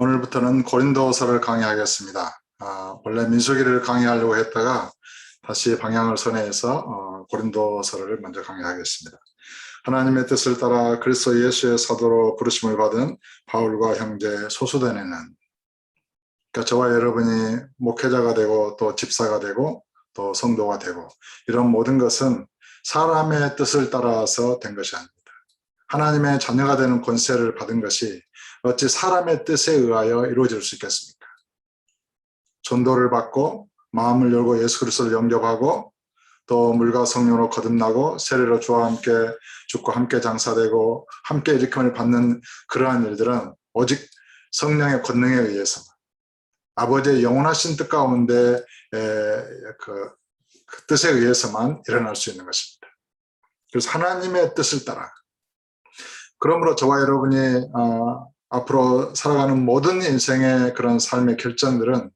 오늘부터는 고린도서를 강의하겠습니다. 원래 민수기를 강의하려고 했다가 다시 방향을 선회해서 고린도서를 먼저 강의하겠습니다. 하나님의 뜻을 따라 그리스도 예수의 사도로 부르심을 받은 바울과 형제 소수대네는, 그러니까 저와 여러분이 목회자가 되고 또 집사가 되고 또 성도가 되고 이런 모든 것은 사람의 뜻을 따라서 된 것이 아닙니다. 하나님의 자녀가 되는 권세를 받은 것이 어찌 사람의 뜻에 의하여 이루어질 수 있겠습니까? 전도를 받고 마음을 열고 예수 그리스도를 영접하고 또 물과 성령으로 거듭나고 세례로 주와 함께 죽고 함께 장사되고 함께 일으킴을 받는 그러한 일들은 오직 성령의 권능에 의해서 아버지의 영원하신 뜻 가운데 그 뜻에 의해서만 일어날 수 있는 것입니다. 그래서 하나님의 뜻을 따라, 그러므로 저와 여러분이 앞으로 살아가는 모든 인생의 그런 삶의 결정들은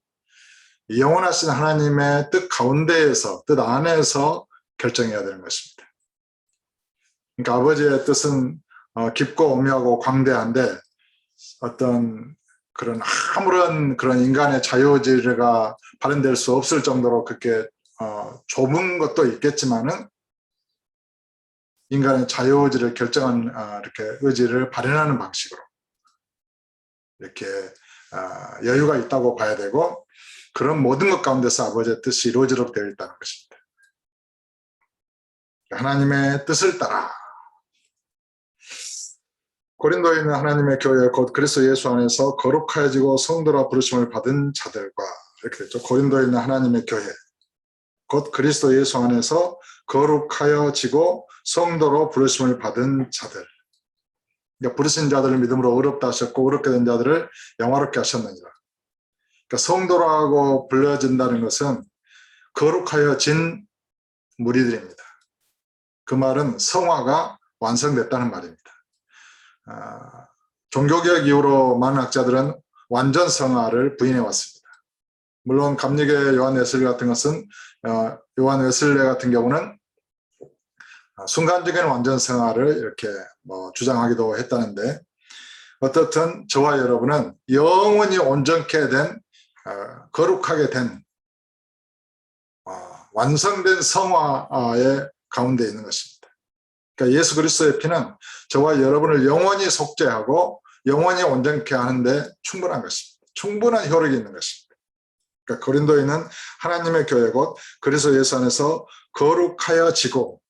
영원하신 하나님의 뜻 가운데에서, 뜻 안에서 결정해야 되는 것입니다. 그러니까 아버지의 뜻은 깊고 오묘하고 광대한데 어떤 그런 아무런 그런 인간의 자유의지가 발현될 수 없을 정도로 그렇게 좁은 것도 있겠지만은 인간의 자유의지를 결정한 이렇게 의지를 발현하는 방식으로 이렇게 여유가 있다고 봐야 되고, 그런 모든 것 가운데서 아버지의 뜻이 이루어지도록 되어 있다는 것입니다. 하나님의 뜻을 따라 고린도에 있는 하나님의 교회 곧 그리스도 예수 안에서 거룩하여지고 성도라 부르심을 받은 자들과, 이렇게 됐죠. 고린도에 있는 하나님의 교회 곧 그리스도 예수 안에서 거룩하여지고 성도로 부르심을 받은 자들, 그러니까 부르신 자들을 믿음으로 의롭다 하셨고 의롭게 된 자들을 영화롭게 하셨느니라. 그러니까 성도라고 불려진다는 것은 거룩하여진 무리들입니다. 그 말은 성화가 완성됐다는 말입니다. 종교개혁 이후로 많은 학자들은 완전 성화를 부인해 왔습니다. 물론 감리교의 요한 웨슬레 같은 것은 요한 웨슬레 같은 경우는 순간적인 완전 성화를 이렇게 주장하기도 했다는데, 어떻든 저와 여러분은 영원히 온전케 된 거룩하게 된 완성된 성화의 가운데 있는 것입니다. 그러니까 예수 그리스도의 피는 저와 여러분을 영원히 속죄하고 영원히 온전케 하는데 충분한 것입니다. 충분한 효력이 있는 것입니다. 그러니까 고린도에 있는 하나님의 교회 곧 그리스도 예수 안에서 거룩하여지고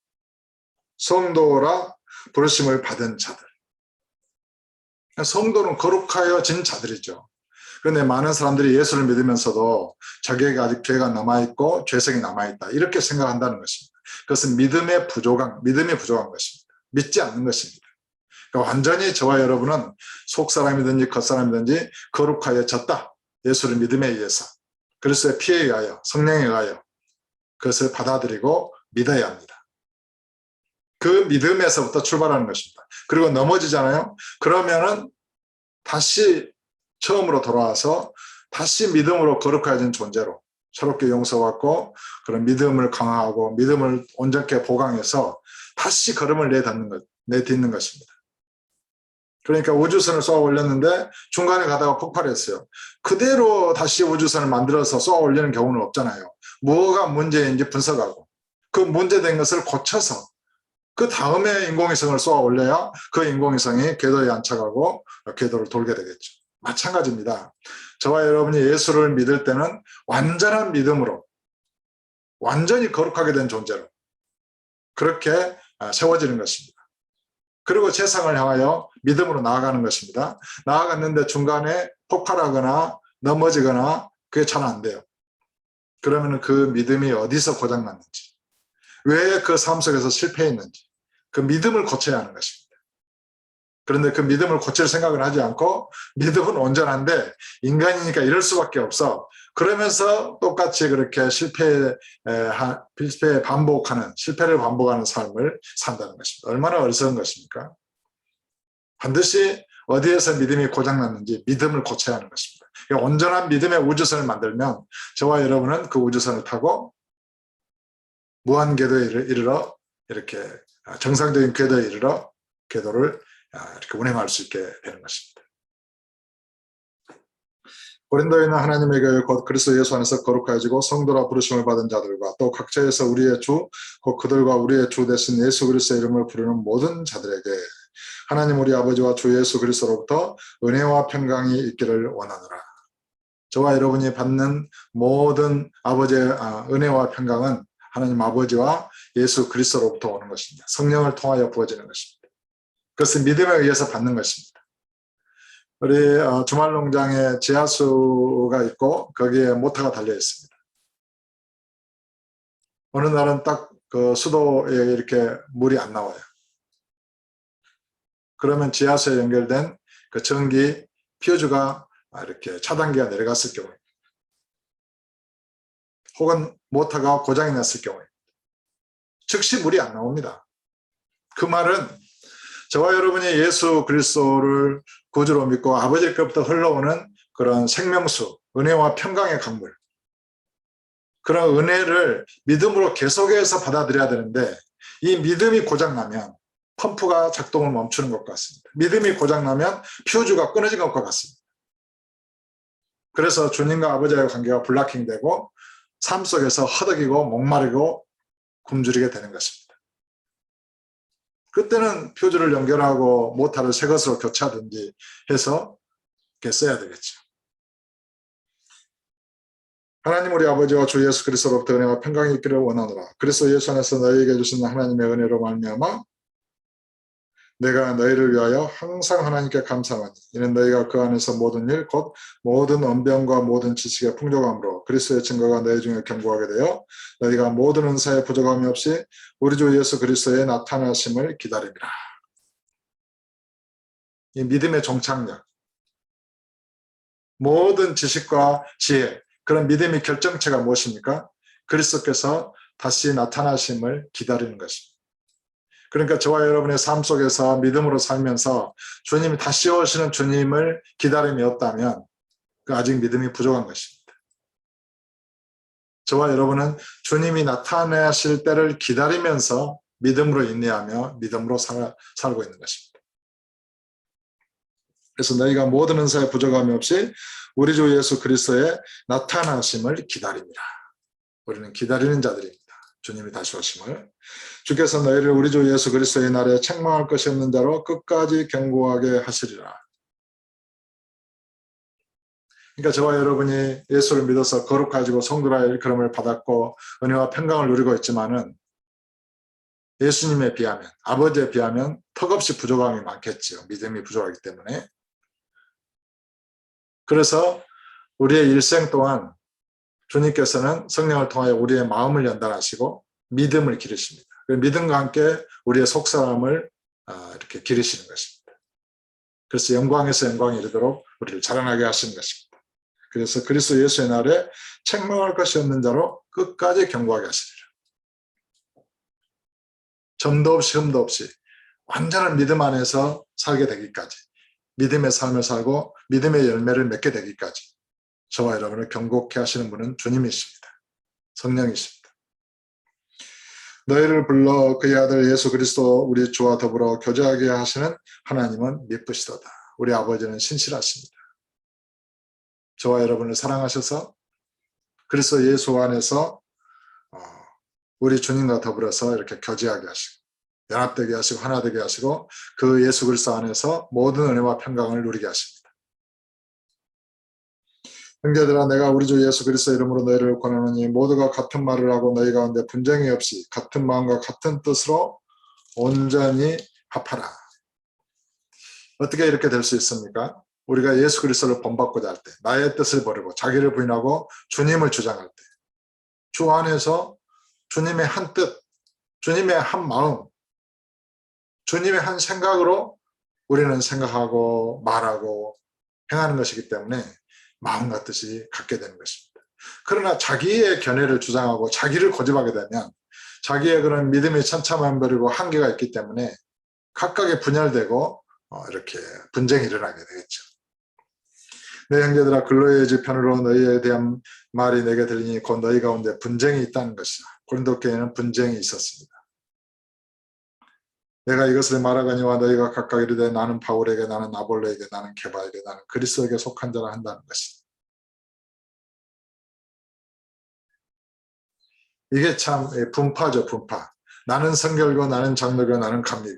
성도라 부르심을 받은 자들. 성도는 거룩하여진 자들이죠. 그런데 많은 사람들이 예수를 믿으면서도 자기에게 아직 죄가 남아있고 죄성이 남아있다, 이렇게 생각한다는 것입니다. 그것은 믿음이 부족한 것입니다. 믿지 않는 것입니다. 그러니까 완전히 저와 여러분은 속사람이든지 겉사람이든지 거룩하여졌다. 예수를 믿음에 의해서, 그리스도의 피에 의하여, 성령에 의하여 그것을 받아들이고 믿어야 합니다. 그 믿음에서부터 출발하는 것입니다. 그리고 넘어지잖아요. 그러면은 다시 처음으로 돌아와서 다시 믿음으로 거룩해진 존재로 새롭게 용서받고 그런 믿음을 강화하고 믿음을 온전케 보강해서 다시 걸음을 내딛는 것입니다. 그러니까 우주선을 쏘아 올렸는데 중간에 가다가 폭발했어요. 그대로 다시 우주선을 만들어서 쏘아 올리는 경우는 없잖아요. 뭐가 문제인지 분석하고 그 문제된 것을 고쳐서 그 다음에 인공위성을 쏘아 올려야 그 인공위성이 궤도에 안착하고 궤도를 돌게 되겠죠. 마찬가지입니다. 저와 여러분이 예수를 믿을 때는 완전한 믿음으로 완전히 거룩하게 된 존재로 그렇게 세워지는 것입니다. 그리고 세상을 향하여 믿음으로 나아가는 것입니다. 나아갔는데 중간에 폭발하거나 넘어지거나 그게 잘 안 돼요. 그러면 그 믿음이 어디서 고장났는지, 왜 그 삶 속에서 실패했는지 그 믿음을 고쳐야 하는 것입니다. 그런데 그 믿음을 고칠 생각을 하지 않고 믿음은 온전한데 인간이니까 이럴 수밖에 없어. 그러면서 똑같이 그렇게 실패를 반복하는 삶을 산다는 것입니다. 얼마나 어리석은 것입니까? 반드시 어디에서 믿음이 고장났는지 믿음을 고쳐야 하는 것입니다. 그러니까 온전한 믿음의 우주선을 만들면 저와 여러분은 그 우주선을 타고 무한 궤도에 이르러, 이렇게 정상적인 궤도에 이르러 궤도를 이렇게 운행할 수 있게 되는 것입니다. 고린도에 있는 하나님의 교회 곧 그리스도 예수 안에서 거룩하여지고 성도라 부르심을 받은 자들과 또 각처에서 우리의 주 곧 그들과 우리의 주 되신 예수 그리스도의 이름을 부르는 모든 자들에게 하나님 우리 아버지와 주 예수 그리스도로부터 은혜와 평강이 있기를 원하노라. 저와 여러분이 받는 모든 아버지의 은혜와 평강은 하나님 아버지와 예수 그리스도로부터 오는 것입니다. 성령을 통하여 부어지는 것입니다. 그것은 믿음에 의해서 받는 것입니다. 우리 주말농장에 지하수가 있고 거기에 모터가 달려 있습니다. 어느 날은 딱 그 수도에 이렇게 물이 안 나와요. 그러면 지하수에 연결된 그 전기 퓨즈가 이렇게 차단기가 내려갔을 경우에 혹은 모터가 고장이 났을 경우에 즉시 물이 안 나옵니다. 그 말은 저와 여러분이 예수 그리스도를 구주로 믿고 아버지께로부터 흘러오는 그런 생명수, 은혜와 평강의 강물, 그런 은혜를 믿음으로 계속해서 받아들여야 되는데 이 믿음이 고장나면 펌프가 작동을 멈추는 것 같습니다. 믿음이 고장나면 퓨즈가 끊어진 것과 같습니다. 그래서 주님과 아버지와의 관계가 블락킹되고 삶 속에서 허덕이고 목마르고 굶주리게 되는 것입니다. 그때는 퓨즈를 연결하고 모터를 새 것으로 교체하든지 해서 이렇게 써야 되겠죠. 하나님 우리 아버지와 주 예수 그리스도로부터 은혜와 평강이 있기를 원하노라. 그리스도 예수 안에서 너희에게 주신 하나님의 은혜로 말미암아 내가 너희를 위하여 항상 하나님께 감사하니 이는 너희가 그 안에서 모든 일 곧 모든 언변과 모든 지식의 풍족함으로 그리스도의 증거가 너희 중에 견고하게 되어 너희가 모든 은사의 부족함이 없이 우리 주 예수 그리스도의 나타나심을 기다립니다. 이 믿음의 종착역, 모든 지식과 지혜, 그런 믿음의 결정체가 무엇입니까? 그리스도께서 다시 나타나심을 기다리는 것입니다. 그러니까 저와 여러분의 삶 속에서 믿음으로 살면서 주님이 다시 오시는 주님을 기다림이 없다면 아직 믿음이 부족한 것입니다. 저와 여러분은 주님이 나타나실 때를 기다리면서 믿음으로 인내하며 믿음으로 살고 있는 것입니다. 그래서 너희가 모든 은사에 부족함이 없이 우리 주 예수 그리스도의 나타나심을 기다립니다. 우리는 기다리는 자들입니다. 주님이 다시 오심을. 주께서 너희를 우리 주 예수 그리스도의 날에 책망할 것이 없는 자로 끝까지 견고하게 하시리라. 그러니까 저와 여러분이 예수를 믿어서 거룩하지고 성도라의 일컬음을 받았고 은혜와 평강을 누리고 있지만은 예수님에 비하면, 아버지에 비하면 턱없이 부족함이 많겠지요. 믿음이 부족하기 때문에. 그래서 우리의 일생 동안 주님께서는 성령을 통하여 우리의 마음을 연단하시고 믿음을 기르십니다. 믿음과 함께 우리의 속사람을 이렇게 기르시는 것입니다. 그래서 영광에서 영광에 이르도록 우리를 자라나게 하시는 것입니다. 그래서 그리스도 예수의 날에 책망할 것이 없는 자로 끝까지 견고하게 하시리라. 점도 없이 흠도 없이 완전한 믿음 안에서 살게 되기까지, 믿음의 삶을 살고 믿음의 열매를 맺게 되기까지 저와 여러분을 견고케 하시는 분은 주님이십니다. 성령이십니다. 너희를 불러 그의 아들 예수 그리스도 우리 주와 더불어 교제하게 하시는 하나님은 미쁘시도다. 우리 아버지는 신실하십니다. 저와 여러분을 사랑하셔서 그리스도 예수 안에서 우리 주님과 더불어서 이렇게 교제하게 하시고 연합되게 하시고 하나되게 하시고 그 예수 그리스도 안에서 모든 은혜와 평강을 누리게 하십니다. 형제들아 내가 우리 주 예수 그리스도 이름으로 너희를 권하노니 모두가 같은 말을 하고 너희 가운데 분쟁이 없이 같은 마음과 같은 뜻으로 온전히 합하라. 어떻게 이렇게 될 수 있습니까? 우리가 예수 그리스도를 본받고자 할 때, 나의 뜻을 버리고 자기를 부인하고 주님을 주장할 때, 주 안에서 주님의 한 뜻, 주님의 한 마음, 주님의 한 생각으로 우리는 생각하고 말하고 행하는 것이기 때문에 마음과 뜻이 같게 되는 것입니다. 그러나 자기의 견해를 주장하고 자기를 고집하게 되면 자기의 그런 믿음이 천차만별이고 한계가 있기 때문에 각각의 분열되고 이렇게 분쟁이 일어나게 되겠죠. 내 형제들아 근로의 지편으로 너희에 대한 말이 내게 들리니 곧 너희 가운데 분쟁이 있다는 것이다. 고린도 교회에는 분쟁이 있었습니다. 내가 이것을 말하거니와 너희가 각각 이르되 나는 바울에게 나는 아볼로에게 나는 게바에게 나는 그리스도에게 속한 자라 한다는 것이다. 이게 참 분파죠, 분파. 나는 성결교, 나는 장로교, 나는 감리교.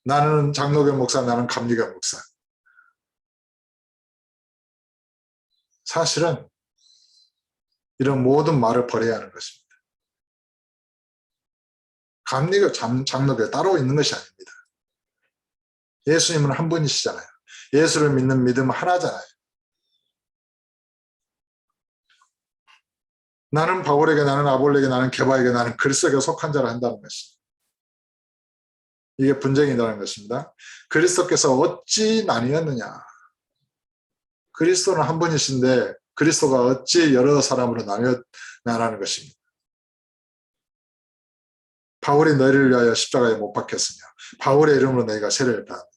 나는 장로교 목사, 나는 감리교 목사. 사실은 이런 모든 말을 버려야 하는 것입니다. 감리교, 장로교 따로 있는 것이 아닙니다. 예수님은 한 분이시잖아요. 예수를 믿는 믿음은 하나잖아요. 나는 바울에게, 나는 아볼레에게, 나는 게바에게, 나는 그리스도에게 속한 자를 한다는 것입니다. 이게 분쟁이라는 것입니다. 그리스도께서 어찌 나뉘었느냐. 그리스도는 한 분이신데 그리스도가 어찌 여러 사람으로 나뉘었냐라는 것입니다. 바울이 너희를 위하여 십자가에 못 박혔으며 바울의 이름으로 너희가 세례를 받았느냐.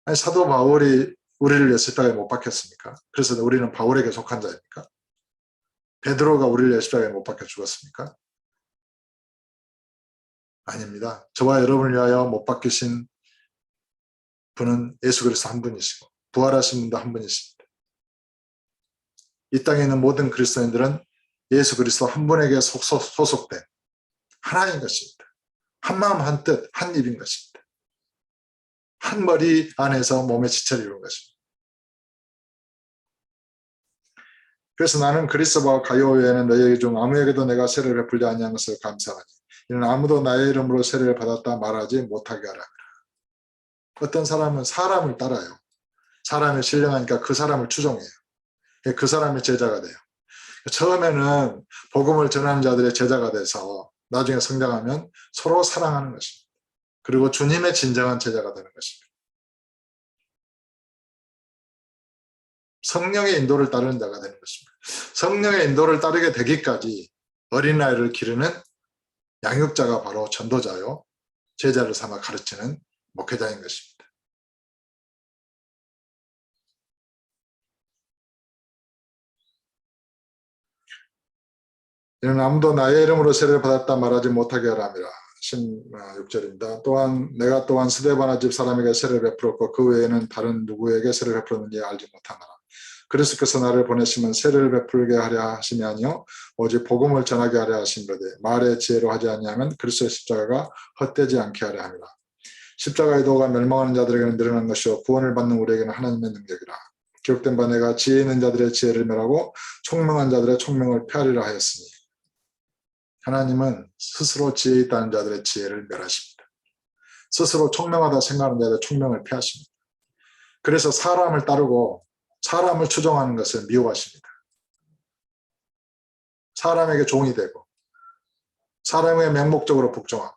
아니, 사도 바울이 우리를 위해 십자가에 못 박혔습니까? 그래서 우리는 바울에게 속한 자입니까? 베드로가 우리를 위해 십자가에 못 박혀 죽었습니까? 아닙니다. 저와 여러분을 위하여 못 박히신 분은 예수 그리스도 한 분이시고 부활하신 분도 한 분이십니다. 이 땅에 있는 모든 그리스도인들은 예수 그리스도 한 분에게 소속된 하나인 것입니다. 한 마음 한 뜻 한 입인 것입니다. 한 머리 안에서 몸의 지체를 이루는 것입니다. 그래서 나는 그리스도와 가요 외에는 너희 중 아무에게도 내가 세례를 베풀지 아니한 것을 감사하니 이는 아무도 나의 이름으로 세례를 받았다 말하지 못하게 하라. 어떤 사람은 사람을 따라요. 사람이 신령하니까 그 사람을 추종해요. 그 사람의 제자가 돼요. 처음에는 복음을 전하는 자들의 제자가 돼서 나중에 성장하면 서로 사랑하는 것입니다. 그리고 주님의 진정한 제자가 되는 것입니다. 성령의 인도를 따르는 자가 되는 것입니다. 성령의 인도를 따르게 되기까지 어린아이를 기르는 양육자가 바로 전도자요. 제자를 삼아 가르치는 목회자인 것입니다. 이는 아무도 나의 이름으로 세례를 받았다 말하지 못하게 하라미라. 16절입니다. 또한 내가 또한 스데바나 집 사람에게 세례를 베풀었고 그 외에는 다른 누구에게 세례를 베풀었는지 알지 못하노라. 그리스도께서 나를 보내시면 세례를 베풀게 하려 하심이 아니요 오직 복음을 전하게 하려 하심이로되 말의 지혜로 하지 아니하면 그리스도의 십자가가 헛되지 않게 하려 함이라. 십자가의 도가 멸망하는 자들에게는 늘어난 것이요 구원을 받는 우리에게는 하나님의 능력이라. 기록된 바 내가 지혜 있는 자들의 지혜를 멸하고 총명한 자들의 총명을 폐하리라 하였으니 하나님은 스스로 지혜 있다는 자들의 지혜를 멸하십니다. 스스로 총명하다 생각하는 자들의 총명을 폐하십니다. 그래서 사람을 따르고 사람을 추종하는 것을 미워하십니다. 사람에게 종이 되고 사람의 맹목적으로 복종하고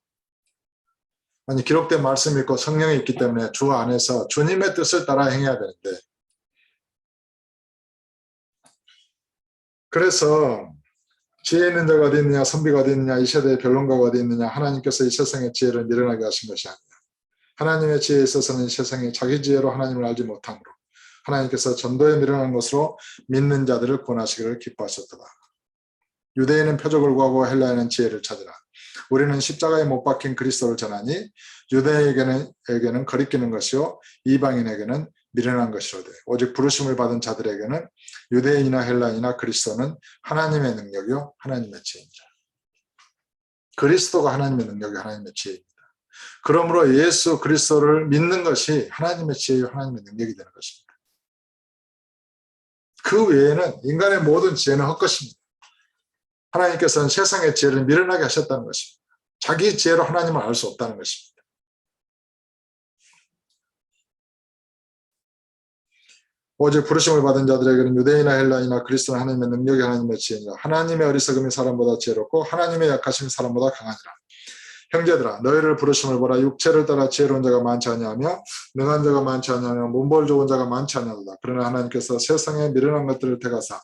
아니 기록된 말씀이 있고 성령이 있기 때문에 주 안에서 주님의 뜻을 따라 행해야 되는데 그래서 지혜 있는 자가 어디 있느냐 선비가 어디 있느냐 이 세대의 변론가가 어디 있느냐 하나님께서 이 세상의 지혜를 미련하게 하신 것이 아니라 하나님의 지혜에 있어서는 이 세상이 자기 지혜로 하나님을 알지 못하므로 하나님께서 전도에 미련한 것으로 믿는 자들을 구원하시기를 기뻐하셨도다. 유대인은 표적을 구하고 헬라인은 지혜를 찾으라. 우리는 십자가에 못 박힌 그리스도를 전하니 유대인에게는 거리끼는 것이요 이방인에게는 미련한 것이로되 오직 부르심을 받은 자들에게는 유대인이나 헬라인이나 그리스도는 하나님의 능력이요 하나님의 지혜입니다. 그리스도가 하나님의 능력이 하나님의 지혜입니다. 그러므로 예수 그리스도를 믿는 것이 하나님의 지혜요 하나님의 능력이 되는 것입니다. 그 외에는 인간의 모든 지혜는 헛것입니다. 하나님께서는 세상의 지혜를 미련하게 하셨다는 것입니다. 자기 지혜로 하나님을 알 수 없다는 것입니다. 오직 부르심을 받은 자들에게는 유대인이나 헬라인이나 그리스도는 하나님의 능력이 하나님의 지혜니라. 하나님의 어리석음이 사람보다 지혜롭고 하나님의 약하심이 사람보다 강하니라. 형제들아 너희를 부르심을 보라. 육체를 따라 지혜로운 자가 많지 아니하며 능한 자가 많지 아니하며 문벌 좋은 자가 많지 아니하도다. 그러나 하나님께서 세상에 미련한 것들을 택하사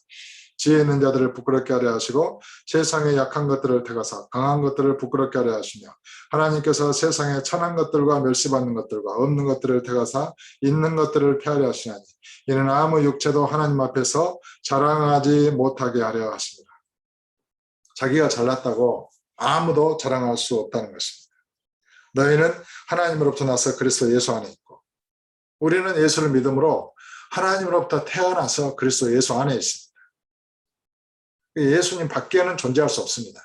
지혜 있는 자들을 부끄럽게 하려 하시고 세상에 약한 것들을 택하사 강한 것들을 부끄럽게 하려 하시며 하나님께서 세상에 천한 것들과 멸시받는 것들과 없는 것들을 택하사 있는 것들을 폐하려 하시나니 이는 아무 육체도 하나님 앞에서 자랑하지 못하게 하려 하십니다. 자기가 잘났다고 아무도 자랑할 수 없다는 것입니다. 너희는 하나님으로부터 나서 그리스도 예수 안에 있고 우리는 예수를 믿음으로 하나님으로부터 태어나서 그리스도 예수 안에 있습니다. 예수님 밖에는 존재할 수 없습니다.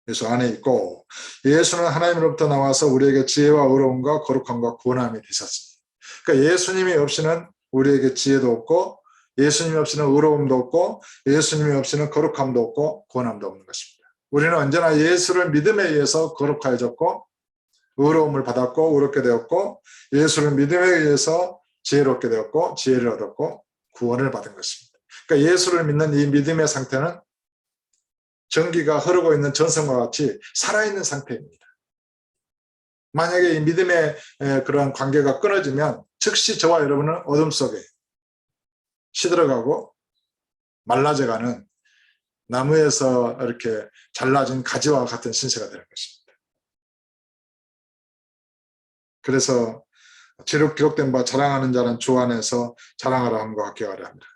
예수 안에 있고 예수는 하나님으로부터 나와서 우리에게 지혜와 의로움과 거룩함과 구원함이 되셨습니다. 그러니까 예수님이 없이는 우리에게 지혜도 없고 예수님이 없이는 의로움도 없고 예수님이 없이는 거룩함도 없고 구원함도 없는 것입니다. 우리는 언제나 예수를 믿음에 의해서 거룩하여졌고 의로움을 받았고 의롭게 되었고 예수를 믿음에 의해서 지혜롭게 되었고 지혜를 얻었고 구원을 받은 것입니다. 그러니까 예수를 믿는 이 믿음의 상태는 전기가 흐르고 있는 전선과 같이 살아있는 상태입니다. 만약에 이 믿음의 그런 관계가 끊어지면 즉시 저와 여러분은 어둠 속에 시들어가고 말라져가는 나무에서 이렇게 잘라진 가지와 같은 신세가 되는 것입니다. 그래서 기록된 바 자랑하는 자는 주 안에서 자랑하라 함과 같게 하려 합니다.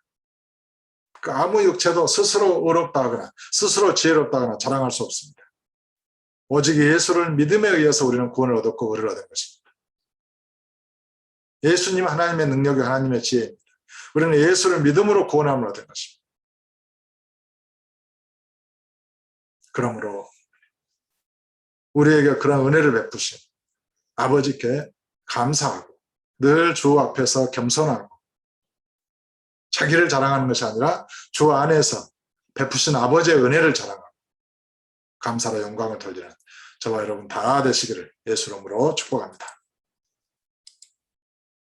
아무 육체도 스스로 의롭다 하거나 스스로 지혜롭다 하거나 자랑할 수 없습니다. 오직 예수를 믿음에 의해서 우리는 구원을 얻었고 의를 얻은 것입니다. 예수님 하나님의 능력이 하나님의 지혜입니다. 우리는 예수를 믿음으로 구원함을 얻은 것입니다. 그러므로 우리에게 그런 은혜를 베푸신 아버지께 감사하고 늘 주 앞에서 겸손하고 자기를 자랑하는 것이 아니라 주 안에서 베푸신 아버지의 은혜를 자랑하고 감사로 영광을 돌리는 저와 여러분 다 되시기를 예수 이름으로 축복합니다.